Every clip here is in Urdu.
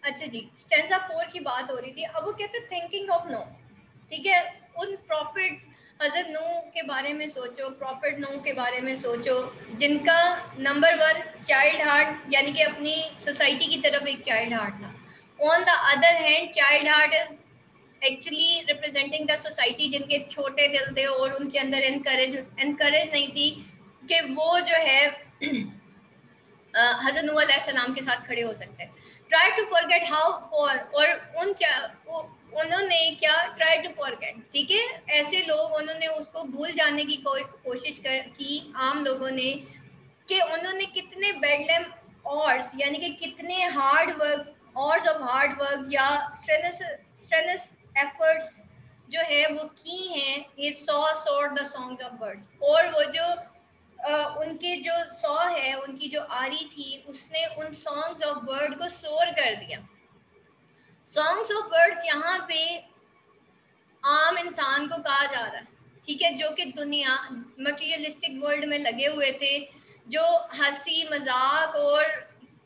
اچھا جی، اسٹینزا 4 کی بات ہو رہی تھی. اب وہ کہتے ہیں تھنکنگ آف نو. ٹھیک ہے، ان پروفٹ حضرت نوح کے بارے میں سوچو، پروفٹ نوح کے بارے میں سوچو، جن کا نمبر 1 چائلڈ ہارٹ، یعنی کہ اپنی سوسائٹی کی طرف ایک چائلڈ ہارٹ تھا. On the other hand child heart is actually representing the society جن کے چھوٹے دل تھے اور ان کے اندر انکریج نہیں تھی کہ وہ جو ہے حضرت نوح علیہ السلام کے ساتھ کھڑے ہو سکتے ہیں. Try to forget how far, اور انہوں نے کیا ٹرائی ٹو فارگیٹ. ٹھیک ہے، ایسے لوگ انہوں نے اس کو بھول جانے کی کوشش کی عام لوگوں نے، کہ انہوں نے کتنے بیڈ لیم اورس، یعنی کہ کتنے hard work hours of hard work یا اسٹرینس ایفرٹس جو ہے وہ کی ہیں. یہ so soared the song of birds, اور وہ جو ان کے جو سو ہے، ان کی جو آری تھی، اس نے ان سانگز آف برڈ کو سور کر دیا. سانگز آف برڈس یہاں پہ عام انسان کو کہا جا رہا ہے. ٹھیک ہے، جو کہ دنیا مٹیریلسٹک ورلڈ میں لگے ہوئے تھے، جو ہنسی مذاق اور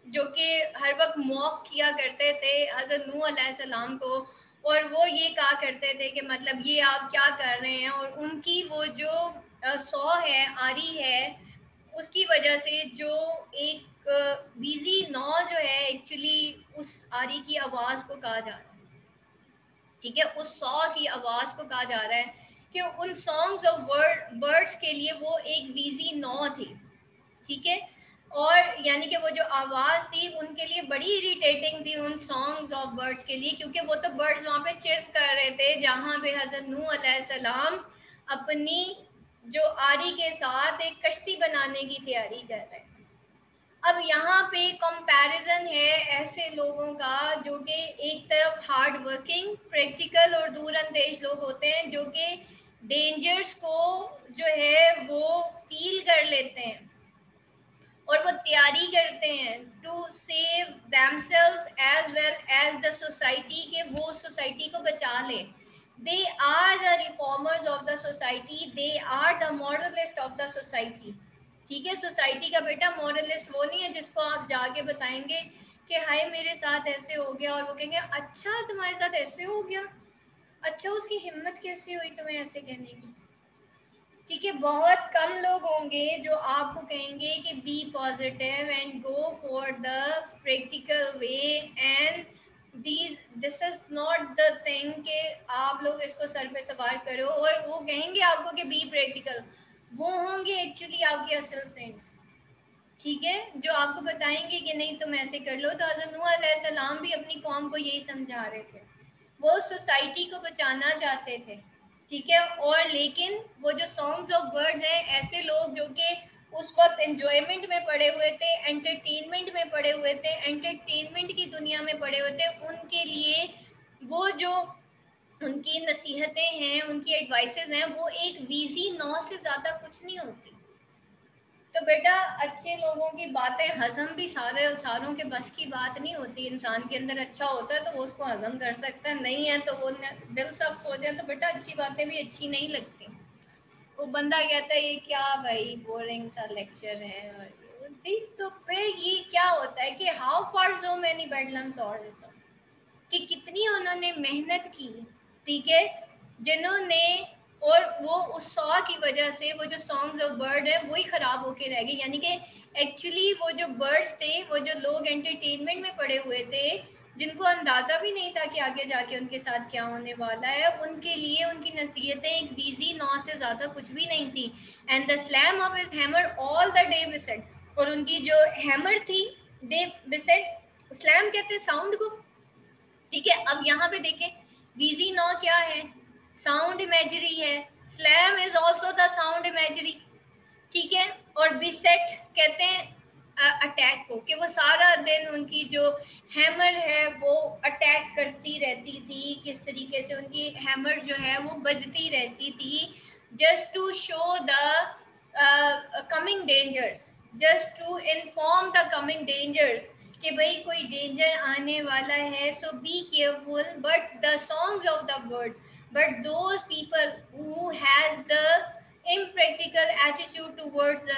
جو کہ ہر وقت موک کیا کرتے تھے حضرت نوح علیہ السلام کو، اور وہ یہ کہا کرتے تھے کہ مطلب یہ آپ کیا کر رہے ہیں. اور ان کی وہ جو سو ہے، آری ہے، اس کی وجہ سے جو ایک ویزی نو جو ہے ایکچولی اس آری کی آواز کو کہا جا رہا ہے. ٹھیک ہے، اس سو کی آواز کو کہا جا رہا ہے کہ ان سانگز آف برڈس کے لیے وہ ایک ویزی نو تھی. ٹھیک ہے، اور یعنی کہ وہ جو آواز تھی ان کے لیے بڑی اریٹیٹنگ تھی ان سانگز آف برڈس کے لیے، کیونکہ وہ تو برڈس وہاں پہ چرپ کر رہے تھے جہاں پہ حضرت نوح علیہ السلام اپنی جو آری کے ساتھ ایک کشتی بنانے کی تیاری کر رہے ہیں. اب یہاں پہ کمپیریزن ہے ایسے لوگوں کا جو کہ ایک طرف ہارڈ ورکنگ، پریکٹیکل اور دور اندیش لوگ ہوتے ہیں، جو کہ ڈینجرز کو جو ہے وہ فیل کر لیتے ہیں اور وہ تیاری کرتے ہیں to save themselves as well as the society, کہ وہ سوسائٹی کو بچا لے. They are the reformers of the society, they are the moralist of the society. ٹھیک ہے، سوسائٹی کا بیٹا مورلسٹ وہ نہیں ہے جس کو آپ جا کے بتائیں گے کہ ہائے میرے ساتھ ایسے ہو گیا، اور وہ کہیں گے اچھا تمہارے ساتھ ایسے ہو گیا، اچھا اس کی ہمت کیسے ہوئی تمہیں ایسے کہنے کی. ٹھیک ہے، بہت کم لوگ ہوں گے جو آپ کو کہیں گے کہ be positive and go for the practical way and this is not the thing کہ آپ لوگ اس کو سر پہ سوار کرو. اور وہ کہیں گے آپ کو کہ بی پریکٹیکل، وہ ہوں گے ایکچولی آپ کے اصل فرینڈس. ٹھیک ہے، جو آپ کو بتائیں گے کہ نہیں تم ایسے کر لو. تو حضرت نوح علیہ السلام بھی اپنی قوم کو یہی سمجھا رہے تھے، وہ سوسائٹی کو بچانا چاہتے تھے. ٹھیک ہے، اور لیکن وہ جو سانگز آف برڈز ہیں، ایسے لوگ جو کہ اس وقت انجوائمنٹ میں پڑے ہوئے تھے، انٹرٹینمنٹ میں پڑے ہوئے تھے، انٹرٹینمنٹ کی دنیا میں پڑے ہوئے تھے، ان کے لیے وہ جو ان کی نصیحتیں ہیں، ان کی ایڈوائسز ہیں، وہ ایک ویزی نو سے زیادہ کچھ نہیں ہوتی. تو بیٹا اچھے لوگوں کی باتیں ہضم بھی ساروں کے بس کی بات نہیں ہوتی. انسان کے اندر اچھا ہوتا ہے تو وہ اس کو ہضم کر سکتا ہے، نہیں ہے تو وہ دل سخت ہو جائے تو بیٹا اچھی باتیں بھی اچھی نہیں لگتی. وہ بندہ کہتا ہے یہ کیا بھائی بورنگ سا لیکچر ہے، اور تو پھر یہ کیا ہوتا ہے کہ ہاؤ فار سو مینی بیڈلمس اور کہ کتنی انہوں نے محنت کی. ٹھیک ہے، جنہوں نے، اور وہ اس سو کی وجہ سے وہ جو سانگز آف برڈ ہے وہی خراب ہو کے رہ گئی. یعنی کہ ایکچولی وہ جو برڈس تھے، وہ جو لوگ انٹرٹینمنٹ میں پڑے ہوئے تھے، جن کو اندازہ بھی نہیں تھا کہ آگے جا کے ان کے ساتھ کیا ہونے والا ہے، ان کے لیے ان کی نصیحتیں ایک ویزی نو سے زیادہ کچھ بھی نہیں تھی. And the slam of his hammer all the day bust, اور ان کی جو ہیمر تھی ڈے بسٹ، سلام کہتے ہیں ساؤنڈ کو. ٹھیک ہے، اب یہاں پہ دیکھیں ویزی نو کیا ہے، ساؤنڈ امیجری ہے. سلام is also the sound imagery. ٹھیک ہے، اور بیسیٹ کہتے ہیں اٹیک کو، کہ وہ سارا دن ان کی جو ہیمر ہے وہ اٹیک کرتی رہتی تھی. کس طریقے سے ان کی ہیمر جو ہے وہ بجتی رہتی تھی، just to show the coming dangers, just to inform the coming dangers کہ بھائی کوئی ڈینجر آنے والا ہے، so be careful. But the songs of the bird, but those people who has the impractical attitude towards the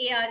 AR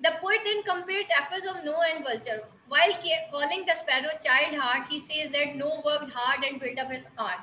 The poet then compares efforts of Noah and vulture. While calling the sparrow child heart, he says that Noah worked hard and built up his ark.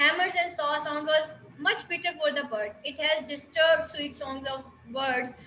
Hammers and saw sound was much bitter for the bird. It has disturbed sweet songs of birds.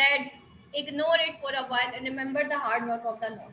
that ignore it for a while and remember the hard work of the Noah.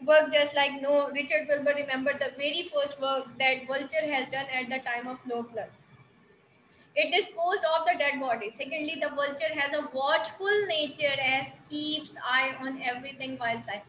work just like Noah. Richard Wilbur remembered the very first work that vulture has done at the time of Noah flood. It disposed of the dead body. Secondly, the vulture has a watchful nature as keeps eye on everything while flying.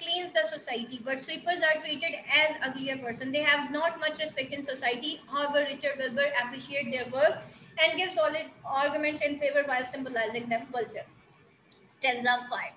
cleans the society, but sweepers are treated as uglier person. They have not much respect in society. However, Richard Wilbur appreciate their work and give solid arguments in favor while symbolizing them vulture. Stanza 5.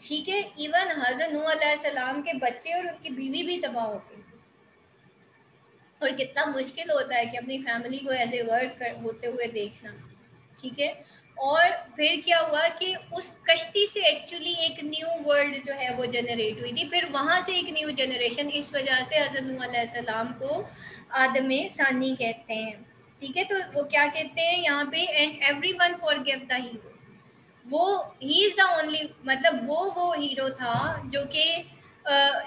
ٹھیک ہے. ایون حضرت نوح علیہ السلام کے بچے اور ان کی بیوی بھی تباہ ہو گئی. اور کتنا مشکل ہوتا ہے کہ اپنی فیملی کو ایسے ورک ہوتے ہوئے دیکھنا. ٹھیک ہے. اور پھر کیا ہوا کہ اس کشتی سے ایکچولی ایک نیو ورلڈ جو ہے وہ جنریٹ ہوئی تھی. پھر وہاں سے ایک نیو جنریشن, اس وجہ سے حضرت نوح علیہ السلام کو آدم ثانی کہتے ہیں. ٹھیک ہے. تو وہ کیا کہتے ہیں یہاں پہ, and every one for give the hero. وہ ہی از دا اونلی, مطلب وہ ہیرو تھا جو کہ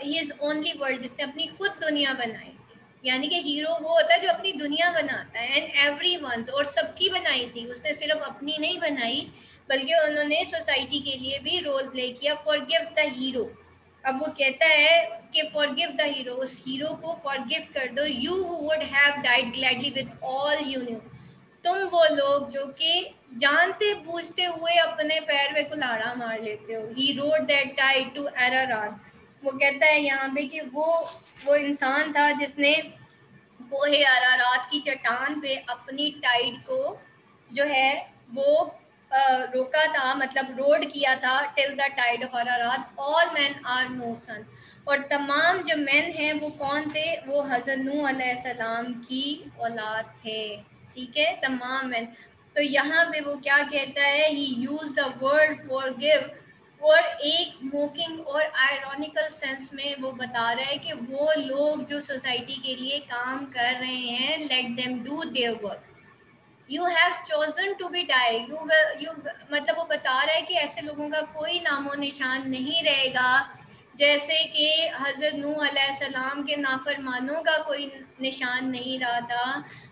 ہی از اونلی ورلڈ, جس نے اپنی خود دنیا بنائی تھی. یعنی کہ ہیرو وہ ہوتا ہے جو اپنی دنیا بناتا ہے. اینڈ ایوری ونس, اور سب کی بنائی تھی, اس نے صرف اپنی نہیں بنائی بلکہ انہوں نے سوسائٹی کے لیے بھی رول پلے کیا. Forgive the hero. اب وہ کہتا ہے کہ فار گیو دا ہیرو, اس ہیرو کو فار گیو کر دو. You who would have died gladly with all you knew. تم وہ لوگ جو کہ جانتے بوجھتے ہوئے اپنے پیر میں کلاڑا مار لیتے ہو. ہی روڈ دیٹ ٹائڈ ٹو ایرارات. وہ کہتا ہے یہاں پہ کہ وہ انسان تھا جس نے کوہ ارارات کی چٹان پہ اپنی ٹائڈ کو جو ہے وہ روکا تھا, مطلب روڈ کیا تھا, till the tide of Ararat. All men are no sun. اور تمام جو مین ہیں وہ کون تھے, وہ حضرت نوح علیہ السلام کی اولاد تھے. ٹھیک ہے, تمام مین. تو یہاں پہ وہ کیا کہتا ہے, he use the word forgive, اور ایک موکنگ اور آئرونیکل سینس میں وہ بتا رہا ہے کہ وہ لوگ جو سوسائٹی کے لیے کام کر رہے ہیں, let them do their work. You have chosen to be die. مطلب وہ بتا رہا ہے کہ ایسے لوگوں کا کوئی نام و نشان نہیں رہے گا, جیسے کہ حضرت نوح علیہ السلام کے نافرمانوں کا کوئی نشان نہیں رہا تھا.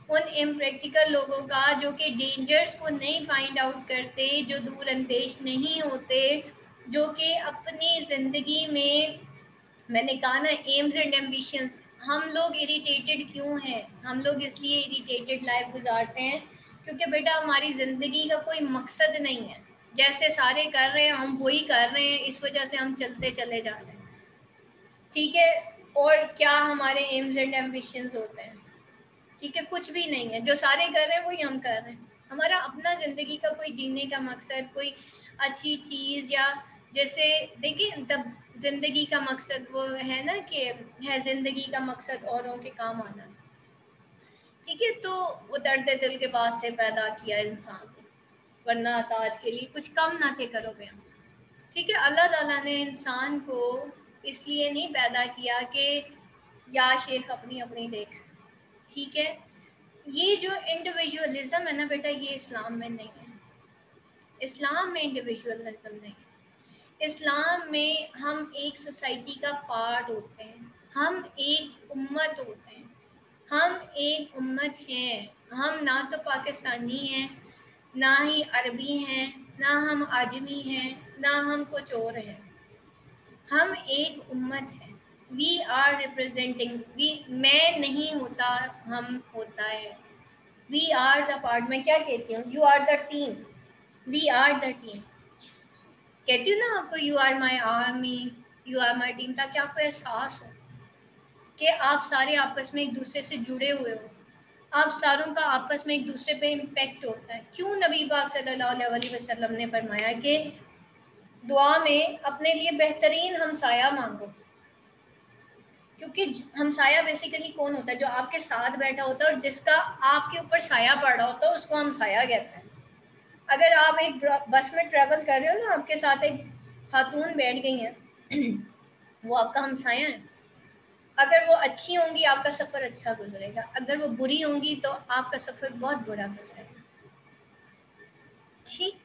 ان امپریکٹیکل لوگوں کا جو کہ ڈینجرز کو نہیں فائنڈ آؤٹ کرتے, جو دور اندیش نہیں ہوتے, جو کہ اپنی زندگی میں نے کہا نا ایمز اینڈ ایمبیشنز. ہم لوگ اریٹیٹڈ کیوں ہیں, ہم لوگ اس لیے اریٹیٹڈ لائف گزارتے ہیں کیونکہ بیٹا ہماری زندگی کا کوئی مقصد نہیں ہے. جیسے سارے کر رہے ہیں ہم وہی کر رہے ہیں, اس وجہ سے ہم چلتے چلے جا رہے ہیں. ٹھیک ہے. اور کیا ہمارے ایمز اینڈ ایمبیشنز ہوتے ہیں, ٹھیک ہے, کچھ بھی نہیں ہے. جو سارے کر رہے ہیں وہی ہم کر رہے ہیں. ہمارا اپنا زندگی کا کوئی جینے کا مقصد, کوئی اچھی چیز, یا جیسے دیکھیں تب زندگی کا مقصد وہ ہے نا کہ ہے زندگی کا مقصد اوروں کے کام آنا. ٹھیک ہے. تو وہ درد دل کے واسطے پیدا کیا انسان کو, ورنہ تاج کے لیے کچھ کم نہ تھے کرو گے ہم. ٹھیک ہے. اللہ تعالیٰ نے انسان کو اس لیے نہیں پیدا کیا کہ یا شیخ اپنی اپنی دیکھ. ٹھیک ہے. یہ جو انڈیویژولزم ہے نا بیٹا, یہ اسلام میں نہیں ہے. اسلام میں انڈیویژولزم نہیں ہے. اسلام میں ہم ایک سوسائٹی کا پارٹ ہوتے ہیں, ہم ایک امت ہوتے ہیں, ہم ایک امت ہیں. ہم نہ تو پاکستانی ہیں, نہ ہی عربی ہیں, نہ ہم عجمی ہیں, نہ ہم کچھ اور ہیں. ہم ایک امت ہیں. We are representing. میں نہیں ہوتا, ہم ہوتا ہے. We are the part. میں کیا کہتی ہوں, you are the team, we are the team. کہتی ہوں نا آپ کو, you are my army, you are my team, تاکہ آپ کو احساس ہو کہ آپ سارے آپس میں ایک دوسرے سے جڑے ہوئے ہو. آپ ساروں کا آپس میں ایک دوسرے پہ امپیکٹ ہوتا ہے. کیوں نبی پاک صلی اللہ علیہ وسلم نے فرمایا کہ دعا میں اپنے لیے بہترین ہمسایہ مانگو, کیونکہ ہمسایہ بیسیکلی کون ہوتا ہے, جو آپ کے ساتھ بیٹھا ہوتا ہے اور جس کا آپ کے اوپر سایہ پڑ رہا ہوتا ہے, اس کو ہمسایہ کہتے ہیں. اگر آپ ایک بس میں ٹریول کر رہے ہو نا, آپ کے ساتھ ایک خاتون بیٹھ گئی ہیں, وہ آپ کا ہمسایہ ہے. اگر وہ اچھی ہوں گی آپ کا سفر اچھا گزرے گا, اگر وہ بری ہوں گی تو آپ کا سفر بہت برا گزرے گا. ٹھیک.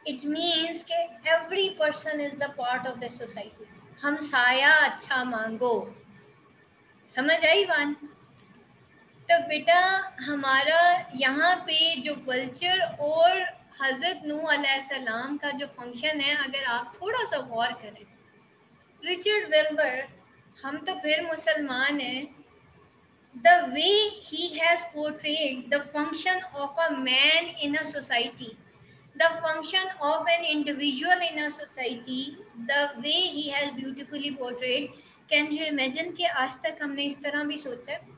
اٹ مینس کہ every person is the part of the society. ہمسایہ اچھا مانگو. سمجھ آئی بات؟ تو بیٹا ہمارا یہاں پہ جو کلچر اور حضرت نوح علیہ السلام کا جو فنکشن ہے, اگر آپ تھوڑا سا غور کریں, رچرڈ ویلبر, ہم تو پھر مسلمان ہیں, the way he has portrayed the function of a man in a society, the function of an individual in a society, the way he has beautifully portrayed. Can you imagine کہ آج تک ہم نے اس طرح بھی سوچا ہے؟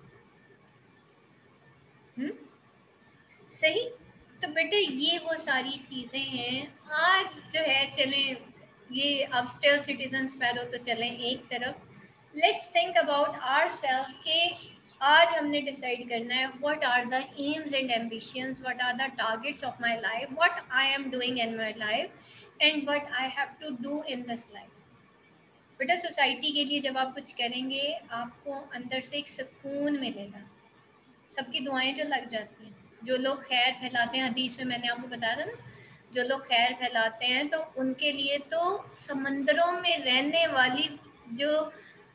صحیح. تو بیٹے یہ وہ ساری چیزیں ہیں. آج جو ہے چلیں یہ اب اسٹل سٹیزن اسپیرو تو چلیں ایک طرف. Let's think about our self کہ آج ہم نے ڈیسائڈ کرنا ہے what are the aims and ambitions, what are the targets of my life, what I am doing in my life and what I have to do in this life. بیٹا سوسائٹی کے لیے جب آپ کچھ کریں گے آپ کو اندر سے ایک سکون ملے گا. سب کی دعائیں جو لگ جاتی ہیں, جو لوگ خیر پھیلاتے ہیں, حدیث میں نے آپ کو بتایا تھا نا, جو لوگ خیر پھیلاتے ہیں تو ان کے لیے تو سمندروں میں رہنے والی جو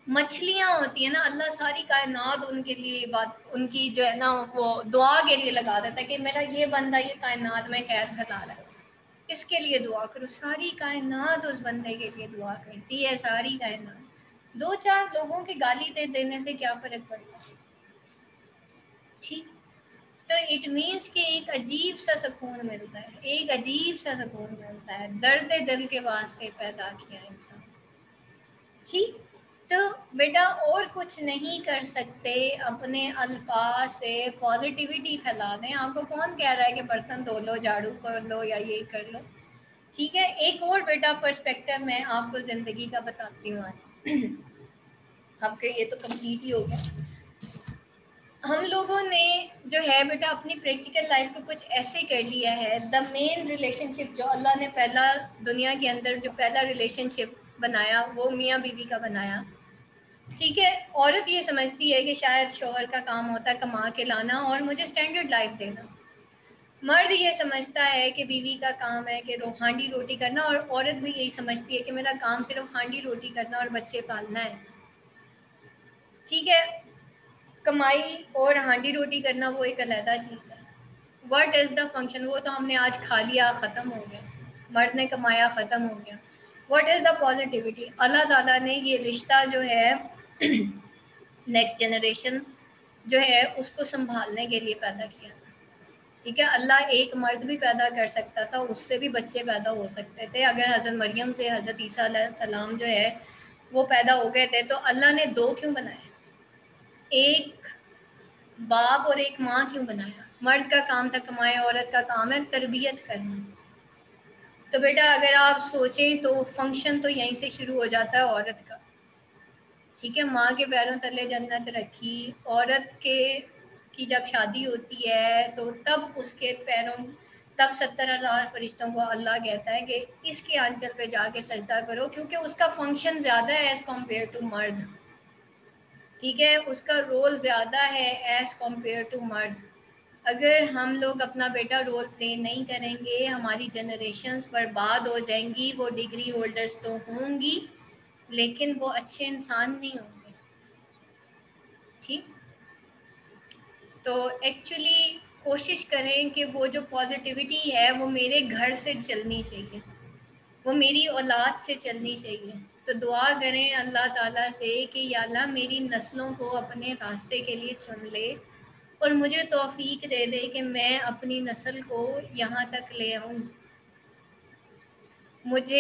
مچھلیاں ہوتی ہیں نا, اللہ ساری کائنات ان کے لیے بات ان کی جو ہے نا وہ دعا کے لیے لگا دیتا ہے کہ میرا یہ بندہ یہ کائنات میں خیر پھیلا رہا ہے, اس کے لیے دعا کرو. ساری کائنات اس بندے کے لیے دعا کرتی ہے, ساری کائنات. 2-4 لوگوں کی گالی دے دینے سے کیا فرق پڑتا ہے؟ ٹھیک, تو اٹ مینس کہ ایک عجیب سا سکون ملتا ہے, ایک عجیب سا سکون ملتا ہے. درد دل کے واسطے پیدا کیا انسان. ٹھیک, تو بیٹا اور کچھ نہیں کر سکتے, اپنے الفاظ سے پازیٹیوٹی پھیلا دیں. آپ کو کون کہہ رہا ہے کہ برتن دھو لو, جھاڑو کر لو یا یہ کر لو. ٹھیک ہے, ایک اور بیٹا پرسپیکٹو میں آپ کو زندگی کا بتاتی ہوں. اب کہ یہ تو کمپلیٹ ہی ہو گیا. ہم لوگوں نے جو ہے بیٹا اپنی پریکٹیکل لائف کو کچھ ایسے کر لیا ہے. دا مین ریلیشن شپ جو اللہ نے پہلا دنیا کے اندر جو پہلا ریلیشن شپ بنایا وہ میاں بیوی کا بنایا. ٹھیک ہے, عورت یہ سمجھتی ہے کہ شاید شوہر کا کام ہوتا ہے کما کے لانا اور مجھے اسٹینڈرڈ لائف دینا. مرد یہ سمجھتا ہے کہ بیوی کا کام ہے کہ ہانڈی روٹی کرنا, اور عورت بھی یہی سمجھتی ہے کہ میرا کام صرف ہانڈی روٹی کرنا اور بچے پالنا ہے. ٹھیک ہے, کمائی اور ہانڈی روٹی کرنا وہ ایک علیحدہ چیز ہے. واٹ از دا فنکشن, وہ تو ہم نے آج کھا لیا ختم ہو گیا, مرد نے کمایا ختم ہو گیا. واٹ از دا پازیٹیوٹی, اللہ تعالیٰ نے یہ رشتہ جو ہے نیکسٹ جنریشن جو ہے اس کو سنبھالنے کے لیے پیدا کیا. ٹھیک ہے, اللہ ایک مرد بھی پیدا کر سکتا تھا, اس سے بھی بچے پیدا ہو سکتے تھے. اگر حضرت مریم سے حضرت عیسیٰ علیہ السلام جو ہے وہ پیدا ہو گئے تھے, تو اللہ نے 2 کیوں بنائے؟ ایک باپ اور ایک ماں کیوں بنایا؟ مرد کا کام تھا کمائے, عورت کا کام ہے تربیت کرنا. تو بیٹا اگر آپ سوچیں تو فنکشن تو یہیں سے شروع ہو جاتا ہے عورت کا. ٹھیک ہے, ماں کے پیروں تلے جنت رکھی. عورت کی جب شادی ہوتی ہے تو تب اس کے پیروں تب 70,000 فرشتوں کو اللہ کہتا ہے کہ اس کے آنچل پہ جا کے سجدہ کرو, کیونکہ اس کا فنکشن زیادہ ہے ایز کمپیئر ٹو مرد. ٹھیک ہے, اس کا رول زیادہ ہے ایز کمپیئر ٹو مرد. اگر ہم لوگ اپنا بیٹا رول پلے نہیں کریں گے, ہماری جنریشنز برباد ہو جائیں گی. وہ ڈگری ہولڈرز تو ہوں گی لیکن وہ اچھے انسان نہیں ہوں گے. ٹھیک, تو ایکچولی کوشش کریں کہ وہ جو پازیٹیوٹی ہے وہ میرے گھر سے چلنی چاہیے, وہ میری اولاد سے چلنی چاہیے. تو دعا کریں اللہ تعالیٰ سے کہ یا اللہ میری نسلوں کو اپنے راستے کے لیے چن لے, اور مجھے توفیق دے دے کہ میں اپنی نسل کو یہاں تک لے آؤں. مجھ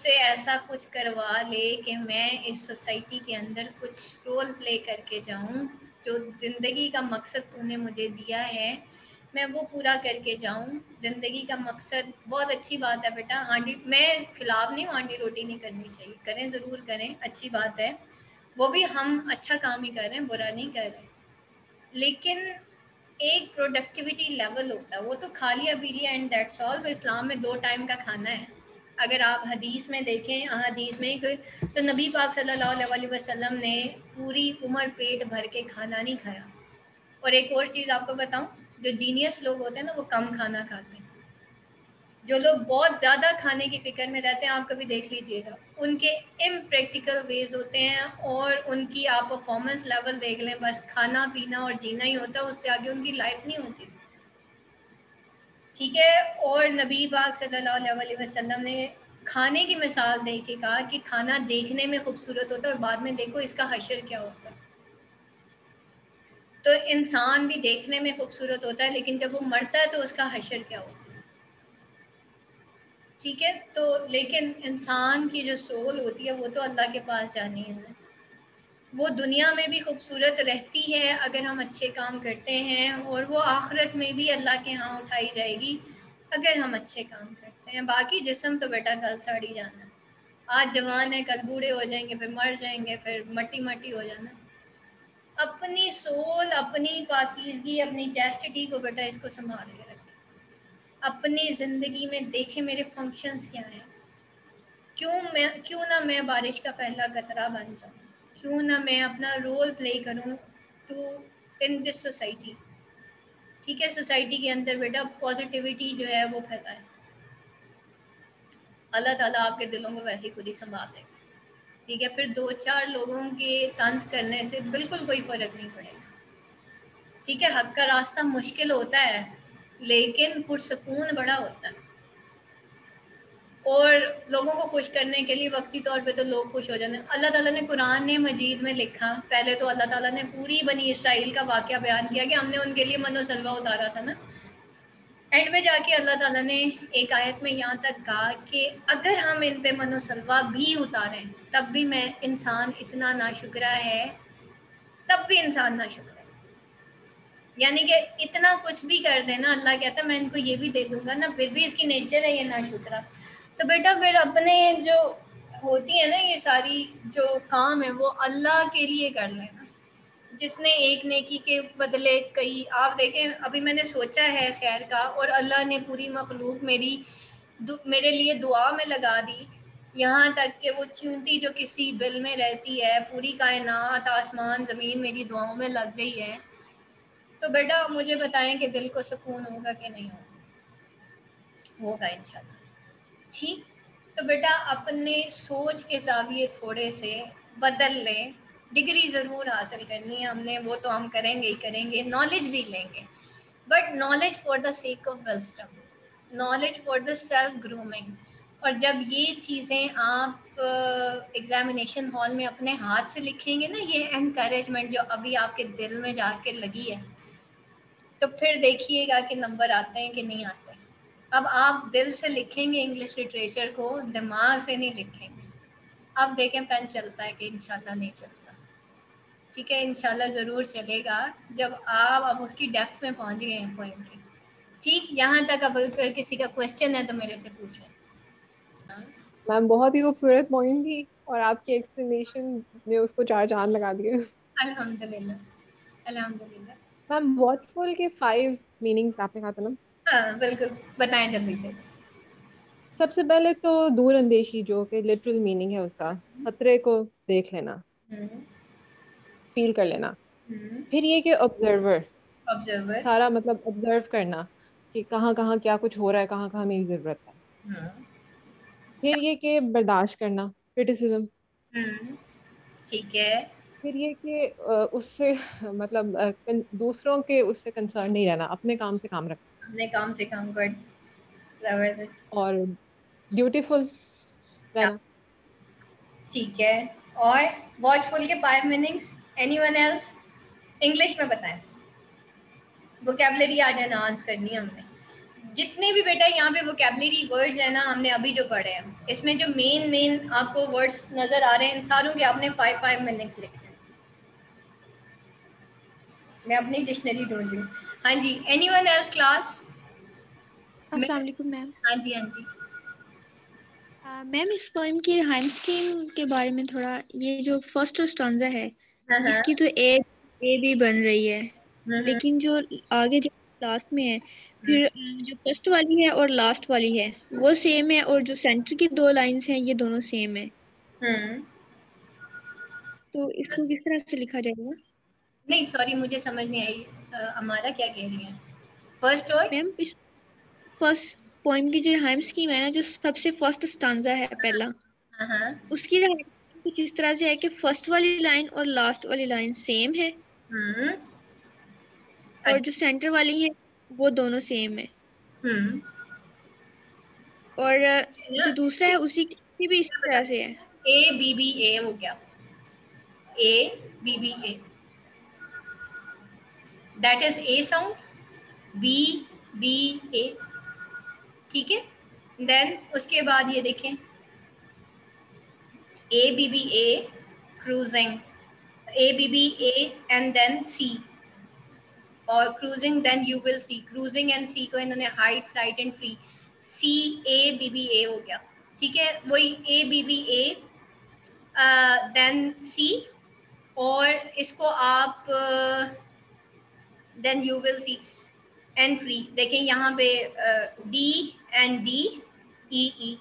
سے ایسا کچھ کروا لے کہ میں اس سوسائٹی کے اندر کچھ رول پلے کر کے جاؤں. جو زندگی کا مقصد تو نے مجھے دیا ہے میں وہ پورا کر کے جاؤں. زندگی کا مقصد بہت اچھی بات ہے بیٹا, ہانڈی میں خلاف نہیں ہوں, ہانڈی روٹی نہیں کرنی چاہیے, کریں ضرور کریں, اچھی بات ہے, وہ بھی ہم اچھا کام ہی کر رہے ہیں, برا نہیں کر رہے. لیکن ایک پروڈکٹیوٹی لیول ہوتا ہے, وہ تو کھا لیا پی لیا اینڈ دیٹس آل. تو اسلام میں 2 ٹائم کا کھانا ہے. اگر آپ حدیث میں دیکھیں, حدیث میں تو نبی پاک صلی اللہ علیہ وسلم نے پوری عمر پیٹ بھر کے کھانا نہیں کھایا. اور ایک اور چیز آپ کو بتاؤں, جو جینیس لوگ ہوتے ہیں نا وہ کم کھانا کھاتے ہیں. جو لوگ بہت زیادہ کھانے کی فکر میں رہتے ہیں, آپ کبھی دیکھ لیجئے گا, ان کے امپریکٹیکل ویز ہوتے ہیں, اور ان کی آپ پرفارمنس لیول دیکھ لیں, بس کھانا پینا اور جینا ہی ہوتا ہے, اس سے آگے ان کی لائف نہیں ہوتی. ٹھیک ہے, اور نبی پاک صلی اللہ علیہ وسلم نے کھانے کی مثال دے کے کہا کہ کھانا دیکھنے میں خوبصورت ہوتا ہے اور بعد میں دیکھو اس کا حشر کیا ہوتا ہے. تو انسان بھی دیکھنے میں خوبصورت ہوتا ہے, لیکن جب وہ مرتا ہے تو اس کا حشر کیا ہوتا ہے. ٹھیک ہے, تو لیکن انسان کی جو سول ہوتی ہے وہ تو اللہ کے پاس جانی ہے. وہ دنیا میں بھی خوبصورت رہتی ہے اگر ہم اچھے کام کرتے ہیں, اور وہ آخرت میں بھی اللہ کے ہاں اٹھائی جائے گی اگر ہم اچھے کام کرتے ہیں. باقی جسم تو بیٹا کل ساڑی جانا ہے. آج جوان ہے کل بوڑھے ہو جائیں گے, پھر مر جائیں گے, پھر مٹی مٹی ہو جانا. اپنی سول, اپنی پاکیزگی, اپنی چیسٹٹی کو بیٹا اس کو سنبھال کے رکھیں. اپنی زندگی میں دیکھیں میرے فنکشنز کیا ہیں. کیوں نہ میں بارش کا پہلا قطرہ بن جاؤں, کیوں نہ میں اپنا رول پلے کروں ٹو ان دس سوسائٹی. ٹھیک ہے, سوسائٹی کے اندر بیٹا پازیٹیوٹی جو ہے وہ پھیلائے. اللہ تعالیٰ آپ کے دلوں کو ویسے ہی خود ہی سنبھال لے گا. ٹھیک ہے, پھر 2-4 لوگوں کے طنز کرنے سے بالکل کوئی فرق نہیں پڑے گا. ٹھیک ہے, حق کا راستہ مشکل ہوتا ہے لیکن پرسکون بڑا ہوتا ہے. اور لوگوں کو خوش کرنے کے لیے وقتی طور پہ تو لوگ خوش ہو جاتے ہیں. اللہ تعالیٰ نے قرآن مجید میں لکھا, پہلے تو اللہ تعالیٰ نے پوری بنی اسرائیل کا واقعہ بیان کیا کہ ہم نے ان کے لیے من و سلوہ اتارا تھا نا. اینڈ میں جا کے اللہ تعالیٰ نے ایک آیت میں یہاں تک کہا کہ اگر ہم ان پہ من و سلوہ بھی اتاریں تب بھی میں انسان اتنا ناشکرا ہے, تب بھی انسان ناشکرا ہے. یعنی کہ اتنا کچھ بھی کر دینا, اللہ کہتا ہے میں ان کو یہ بھی دے دوں گا نا, پھر بھی اس کی نیچر ہے یہ ناشکرا. تو بیٹا پھر اپنے جو ہوتی ہے نا یہ ساری جو کام ہے وہ اللہ کے لیے کر لینا. جس نے ایک نیکی کے بدلے کئی, آپ دیکھیں ابھی میں نے سوچا ہے خیر کا, اور اللہ نے پوری مخلوق میرے لیے دعا میں لگا دی. یہاں تک کہ وہ چونٹی جو کسی بل میں رہتی ہے, پوری کائنات آسمان زمین میری دعاؤں میں لگ گئی ہے. تو بیٹا مجھے بتائیں کہ دل کو سکون ہوگا کہ نہیں ہوگا؟ ہوگا انشاءاللہ. ٹھیک, تو بیٹا اپنے سوچ کے زاویے تھوڑے سے بدل لیں. ڈگری ضرور حاصل کرنی ہے ہم نے, وہ تو ہم کریں گے ہی کریں گے, نالج بھی لیں گے, but knowledge for the sake of wisdom, knowledge for the self grooming. اور جب یہ چیزیں آپ ایگزامینیشن ہال میں اپنے ہاتھ سے لکھیں گے نا, یہ انکریجمنٹ جو ابھی آپ کے دل میں جا کے لگی ہے, تو پھر دیکھیے گا کہ نمبر آتے ہیں کہ نہیں آتے. اب آپ دل سے لکھیں گے انگلش لٹریچر کو, دماغ سے نہیں لکھیں گے. اب دیکھیں پین چلتا ہے کہ انشاءاللہ نہیں چلتا. ٹھیک ہے, انشاءاللہ ضرور چلے گا جب آپ اب اس کی ڈیپتھ میں پہنچ گئے ہیں پوائنٹ کی. ٹھیک, یہاں تک اب اگر کسی کا کوشچن ہے تو میرے سے پوچھ لیں. میم بہت ہی خوبصورت پوائنٹ تھی, اور آپ کی ایکسپلینیشن نے اس کو 4 چاند لگا دیے. الحمدللہ الحمدللہ. میم واچفل کے 5 میننگس آپ نے کہا تھا نا. ہاں بالکل, بتائیں جلدی سے. سب سے پہلے تو دور اندیشی, جو کہ لٹرل میننگ ہے اس کا, خطرے کو دیکھ لینا, فیل کر لینا. پھر یہ کہ آبزرور, آبزرور. سارا مطلب آبزرو کرنا کہ کہاں کہاں کیا کچھ ہو رہا ہے, کہاں کہاں میری ضرورت ہے. پھر یہ کہ برداشت کرنا, کرٹیسزم. ٹھیک ہے. پھر یہ کہ اس سے مطلب دوسروں کے اس سے کنسرن نہیں رہنا, اپنے کام سے کام رکھنا. اپنے کام سے کام کر, زبردست. اور بیوٹیفل رہنا. ٹھیک ہے, اور واچ فل کے 5 meanings, anyone else? English میں بتائیں, ووکیبلری آج انہانس کرنی ہے ہم نے. جتنے بھی بیٹا یہاں پہ ووکیبلری ورڈز ہیں نا, ہم نے ابھی جو پڑھے ہیں, اس میں جو مین آپ کو ورڈز نظر آ رہے ہیں ان ساروں کے آپ نے 5 میننگس لکھنے ہیں. میں اپنی ڈکشنری ڈھونڈ رہی ہوں. ہاں جی, اینی ون ایلس کلاس؟ السلام علیکم میم. ہاں جی ہاں جی. میم اس پوئم کی رائم اسکیم کے بارے میں تھوڑا, یہ جو فرسٹ اسٹانزا ہے اس کی تو اے بھی بن رہی ہے, لیکن جو آگے جو لاسٹ میں ہے, پھر جو فرسٹ والی ہے اور لاسٹ والی ہے وہ سیم ہے, اور جو سینٹر کی 2 لائنز ہیں یہ دونوں سیم ہے. تو اس کو کس طرح سے لکھا جائے گا؟ نہیں سوری, مجھے سمجھ نہیں آئی, ہمارا کیا کہہ رہی ہیں؟ فرسٹ اور میم اس فرسٹ پوئم کی جو رائم اسکیم ہے نا, جو سب سے فرسٹ اسٹانزا ہے پہلا, اس کی کچھ اس طرح سے ہے کہ فرسٹ والی لائن اور لاسٹ والی لائن سیم ہے, اور جو سینٹر والی ہے وہ دونوں سیم ہے. اور جو دوسرا ہے اسی کی بھی اسی طرح سے ہے. اے بی بی اے ہو گیا, A B B A, that is a sound, B B A. ٹھیک ہے, دین اس کے بعد یہ دیکھیں, A B B A cruising, A B B A and then C, اور cruising then you will see, cruising and see کو انہوں نے height flight and free, C A B B A ہو گیا. ٹھیک ہے, وہی اے بی بی اے دین سی, اور اس کو آپ then you will see and free. دیکھیں یہاں پہ D and D E E,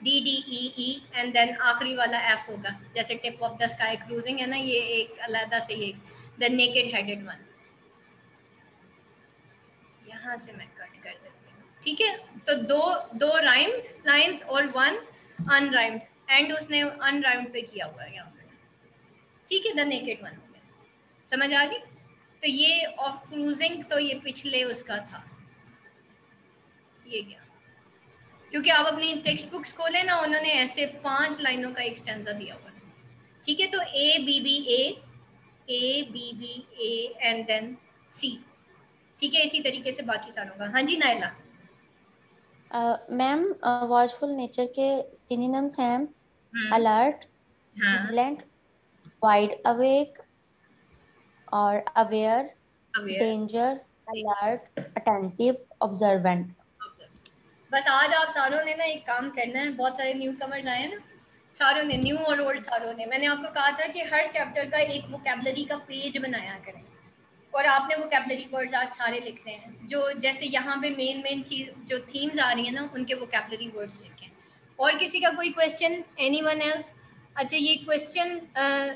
D D E E and then آخری والا ایف ہوگا, جیسے tip of the sky cruising ہے نا, یہ ایک علیحدہ سے یہ دا نیکڈ ہیڈڈ ون. یہاں سے میں کٹ کر دیتی ہوں. ٹھیک ہے, تو دو رائمڈ لائنس اور ون ان رائمڈ, اینڈ اس نے ان رائمڈ پہ کیا ہوا ہے یہاں پہ. ٹھیک ہے, دا نیکڈ ون ہو گیا, سمجھ آ گئی. تو یہ آف کروزنگ تو یہ پچھلے اس کا تھا, یہ گیا. کیونکہ آپ اپنی ٹیکسٹ بکس کھولیں نا, انہوں نے ایسے 5 لائنوں کا ایک اسٹینزا دیا ہوا ہے. ٹھیک ہے, تو A B B A, A B B A and then C. ٹھیک ہے, اسی طریقے سے باقی ساروں کا. ہاں جی نائلہ. میم واچفل نیچر کے سینونیمز ہیں الرٹ, ویجیلنٹ, وائڈ اویک اور aware, danger, alert, attentive, observant. بس آج آپ ساروں نے نا ایک کام کرنا ہے, بہت سارے نیو کمرز آئے ہیں نا, ساروں نے, نیو اور اولڈ ساروں نے, میں نے آپ کو کہا تھا کہ ہر چیپٹر کا ایک ووکیبلری کا پیج بنایا کریں, اور آپ نے ووکیبلری ورڈز آج سارے لکھنے ہیں, جو جیسے یہاں پہ مین چیز جو تھیمز آ رہی ہیں نا, ان کے ووکیبلری ورڈز لکھیں. اور کسی کا کوئی کویشچن, اینی ون ایلس؟ اچھا یہ کویشچن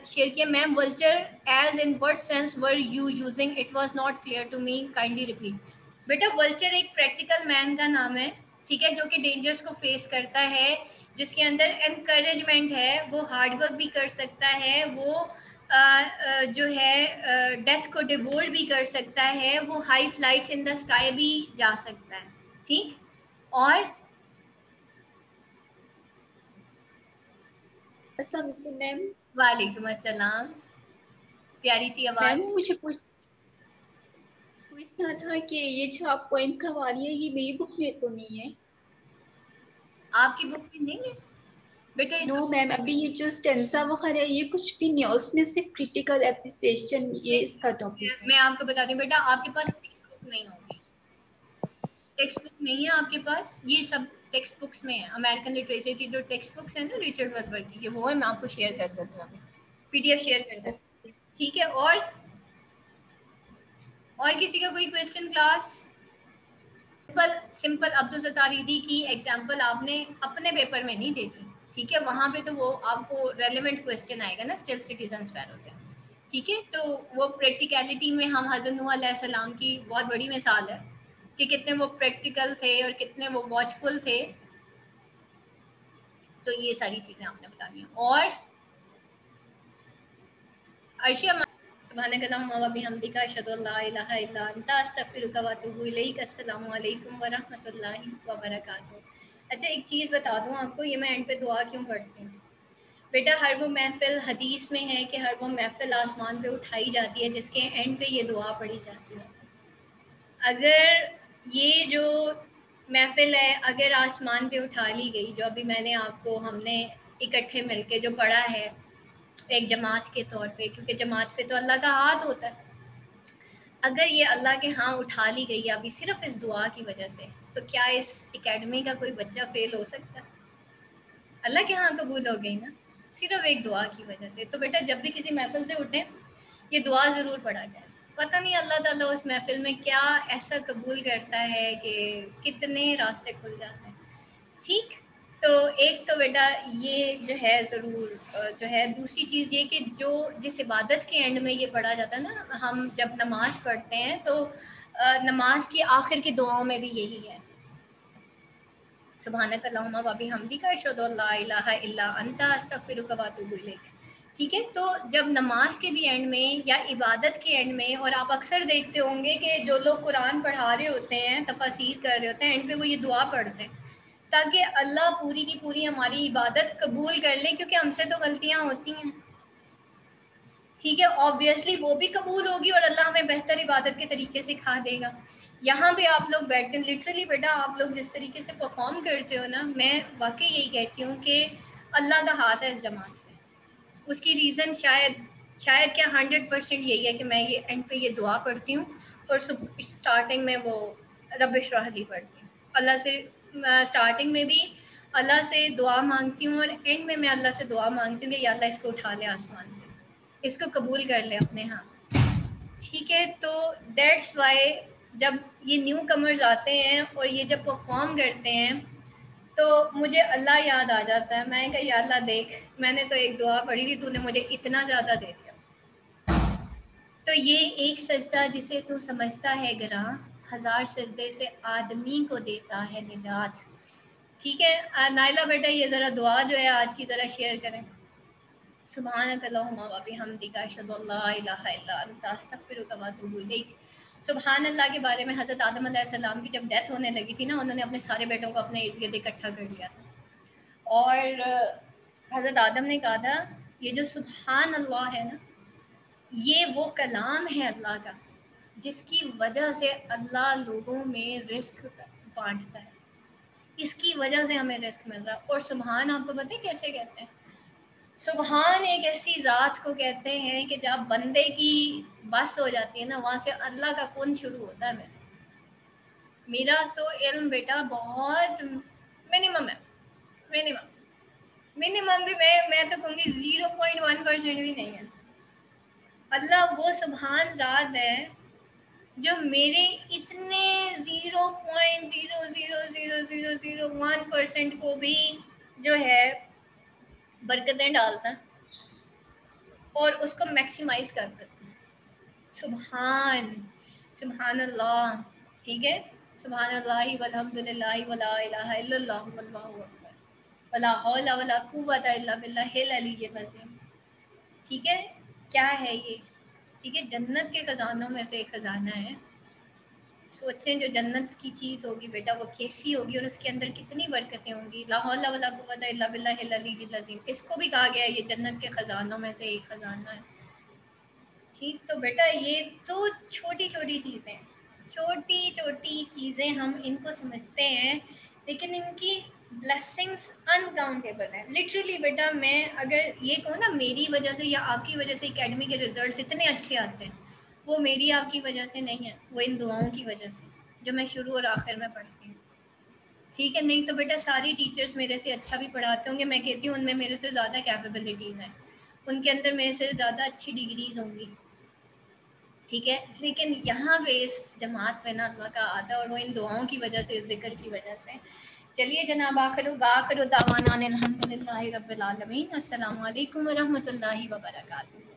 شیئر کیا ma'am, vulture is in what sense were you using, it was not clear to me, kindly repeat. بیٹا ولچر ایک پریکٹیکل مین کا نام ہے, ٹھیک ہے, جو کہ ڈینجرس کو فیس کرتا ہے, جس کے اندر انکریجمنٹ ہے, وہ ہارڈ ورک بھی کر سکتا ہے, وہ جو ہے ڈیتھ کو ڈیوور بھی کر سکتا ہے, وہ high flights in the sky بھی جا سکتا ہے. ٹھیک, اور السلام علیکم میم. وعلیکم السلام, پیاری سی آواز. میم مجھے پوچھنا تھا کہ یہ جو آپ پوائنٹ کروا رہی ہیں, یہ میری بک میں تو نہیں ہے؟ آپ کی بک میں نہیں ہے بیٹا؟ نو میم, ابھی یہ جو اسٹینزا وغیرہ ہے یہ کچھ بھی نہیں ہے اس میں, صرف کریٹیکل اپریسیشن یہ اس کا ٹاپک ہے. میں آپ کو بتا دوں بیٹا, آپ کے پاس ٹیکسٹ بک نہیں ہوگی, ٹیکسٹ بک نہیں ہے آپ کے پاس. یہ سب ٹیکسٹ بکس میں ہے, امیرکن لٹریچر کی جو ٹیکسٹ بکس ہیں نا ریچرڈ ورڈسورتھ کی, یہ وہ ہے. میں آپ کو شیئر کر دیتی ہوں, پی ڈی ایف شیئر کر دیتی ہوں. ٹھیک ہے, اور کسی کا کوئی کویشچن کلاس؟ سمپل عبدالستار عیدی کی ایگزامپل آپ نے اپنے پیپر میں نہیں دیتی, ٹھیک ہے, وہاں پہ تو وہ آپ کو ریلیونٹ کویشچن آئے گا نا اسٹل سٹیزن اسپیرو سے. ٹھیک ہے, تو وہ پریکٹیکلٹی میں ہم حضرت نوح علیہ السلام کی بہت بڑی مثال ہے کہ کتنے وہ پریکٹیکل تھے اور کتنے وہ واچفل تھے. تو یہ ساری چیزیں آپ نے بتانی ہیں. اور عائشہ, سبحانک اللہم و بحمدک, اشہد ان لا الہ الا انت, استغفرک و اتوب الیک. السلام علیکم ورحمۃ اللہ وبرکاتہ. اچھا ایک چیز بتا دوں آپ کو, یہ میں اینڈ پہ دعا کیوں پڑھتی ہوں بیٹا؟ ہر وہ محفل, حدیث میں ہے کہ ہر وہ محفل آسمان پہ اٹھائی جاتی ہے جس کے اینڈ پہ یہ دعا پڑھی جاتی ہے. اگر یہ جو محفل ہے اگر آسمان پہ اٹھا لی گئی, جو ابھی میں نے آپ کو, ہم نے اکٹھے مل کے جو پڑھا ہے ایک جماعت کے طور پہ, کیونکہ جماعت پہ تو اللہ کا ہاتھ ہوتا ہے, اگر یہ اللہ کے ہاں اٹھا لی گئی ابھی صرف اس دعا کی وجہ سے, تو کیا اس اکیڈمی کا کوئی بچہ فیل ہو سکتا ہے؟ اللہ کے ہاں قبول ہو گئی نا, صرف ایک دعا کی وجہ سے. تو بیٹا جب بھی کسی محفل سے اٹھیں, یہ دعا ضرور پڑھا جائے. پتہ نہیں اللہ تعالیٰ اس محفل میں کیا ایسا قبول کرتا ہے کہ کتنے راستے کھل جاتے ہیں. ٹھیک, تو ایک تو بیٹا یہ جو ہے ضرور جو ہے. دوسری چیز یہ کہ جو جس عبادت کے اینڈ میں یہ پڑھا جاتا ہے نا, ہم جب نماز پڑھتے ہیں تو نماز کی آخر کی دعاؤں میں بھی یہی ہے, سبحانک اللہم و بحمدک, اشہد ان لا الہ الا انت, استغفرک و اتوب الیک. ٹھیک ہے, تو جب نماز کے بھی اینڈ میں یا عبادت کے اینڈ میں, اور آپ اکثر دیکھتے ہوں گے کہ جو لوگ قرآن پڑھا رہے ہوتے ہیں, تفاسیر کر رہے ہوتے ہیں, اینڈ پہ وہ یہ دعا پڑھتے ہیں تاکہ اللہ پوری کی پوری ہماری عبادت قبول کر لے, کیونکہ ہم سے تو غلطیاں ہوتی ہیں. ٹھیک ہے, آبویسلی وہ بھی قبول ہوگی اور اللہ ہمیں بہتر عبادت کے طریقے سکھا دے گا. یہاں پہ آپ لوگ بیٹھتے ہیں, لٹرلی بیٹا آپ لوگ جس طریقے سے پرفارم کرتے ہو نا, میں واقعی یہی کہتی ہوں کہ اللہ کا ہاتھ ہے اس جماعت پہ. اس کی ریزن شاید کیا 100% یہی ہے کہ میں یہ اینڈ پہ یہ دعا پڑھتی ہوں, اور اسٹارٹنگ میں وہ رب اشرح لی پڑھتی ہوں. اللہ سے اسٹارٹنگ میں بھی اللہ سے دعا مانگتی ہوں، اور اینڈ میں اللہ سے دعا مانگتی ہوں کہ یا اللہ اس کو اٹھا لے آسمان پہ، اس کو قبول کر لے اپنے ہاں. ٹھیک ہے، تو دیٹس وائی جب یہ نیو کمرز آتے ہیں اور یہ جب پرفارم کرتے ہیں تو مجھے اللہ یاد آ جاتا ہے. میں نے کہا یا اللہ دیکھ، میں نے تو ایک دعا پڑھی تھی، تو نے مجھے اتنا زیادہ دے دیا. تو یہ ایک سجدہ جسے تو سمجھتا ہے گراں، 1000 سجدے سے آدمی کو دیتا ہے نجات. ٹھیک ہے نائلہ بیٹا، یہ ذرا دعا جو ہے آج کی ذرا شیئر کریں. سبحانک اللہم و بحمدک اشہد ان لا الہ الا انت استغفرک و اتوب الیک. سبحان اللہ کے بارے میں حضرت آدم علیہ السلام کی جب ڈیتھ ہونے لگی تھی نا، انہوں نے اپنے سارے بیٹوں کو اپنے ارد گرد اکٹھا کر لیا تھا، اور حضرت آدم نے کہا تھا یہ جو سبحان اللہ ہے نا، یہ وہ کلام ہے اللہ کا جس کی وجہ سے اللہ لوگوں میں رزق بانٹتا ہے، اس کی وجہ سے ہمیں رزق مل رہا ہے. اور سبحان آپ کو پتہ ہے کیسے کہتے ہیں؟ سبحان ایک ایسی ذات کو کہتے ہیں کہ جب بندے کی بس ہو جاتی ہے نا، وہاں سے اللہ کا کون شروع ہوتا ہے. میرا تو علم بیٹا بہت منیمم ہے، منیمم بھی میں تو کہوں گی 0.1% بھی نہیں ہے. اللہ وہ سبحان ذات ہے جو میرے اتنے 0.0000001% کو بھی جو ہے برکتیں ڈالتا ہے اور اس کو میکسیمائز کر دیتا ہے. سبحان اللہ. ٹھیک ہے، سبحان اللہ والحمدللہ ولا الہ الا اللہ واللہ اکبر ولا حول ولا قوت الا باللہ العلی العظیم. ٹھیک ہے، کیا ہے یہ؟ ٹھیک ہے، جنت کے خزانوں میں سے ایک خزانہ ہے. سوچیں جو جنت کی چیز ہوگی بیٹا وہ کیسی ہوگی، اور اس کے اندر کتنی برکتیں ہوں گی. لا حول ولا قوت الا باللہ العلی العظیم. اس کو بھی کہا گیا ہے یہ جنت کے خزانوں میں سے ایک خزانہ ہے. ٹھیک، تو بیٹا یہ تو چھوٹی چھوٹی چیزیں ہم ان کو سمجھتے ہیں، لیکن ان کی بلیسنگس انکاؤنٹیبل ہیں. لٹرلی بیٹا میں اگر یہ کہوں نا میری وجہ سے یا آپ کی وجہ سے اکیڈمی کے ریزلٹس اتنے اچھے آتے ہیں، وہ میری آپ کی وجہ سے نہیں ہے، وہ ان دعاؤں کی وجہ سے جو میں شروع اور آخر میں پڑھتی ہوں. ٹھیک ہے، نہیں تو بیٹا ساری ٹیچرز میرے سے اچھا بھی پڑھاتے ہوں گے، میں کہتی ہوں ان میں میرے سے زیادہ کیپیبلٹیز ہیں، ان کے اندر میرے سے زیادہ اچھی ڈگریز ہوں گی. ٹھیک ہے، لیکن یہاں پہ اس جماعت میں نا اللہ کا آتا ہے، اور وہ ان دعاؤں کی وجہ سے، اس ذکر کی وجہ سے. چلیے جناب، آخر دعوانا الحمدللہ رب العالمین. السلام علیکم ورحمۃ اللہ وبرکاتہ.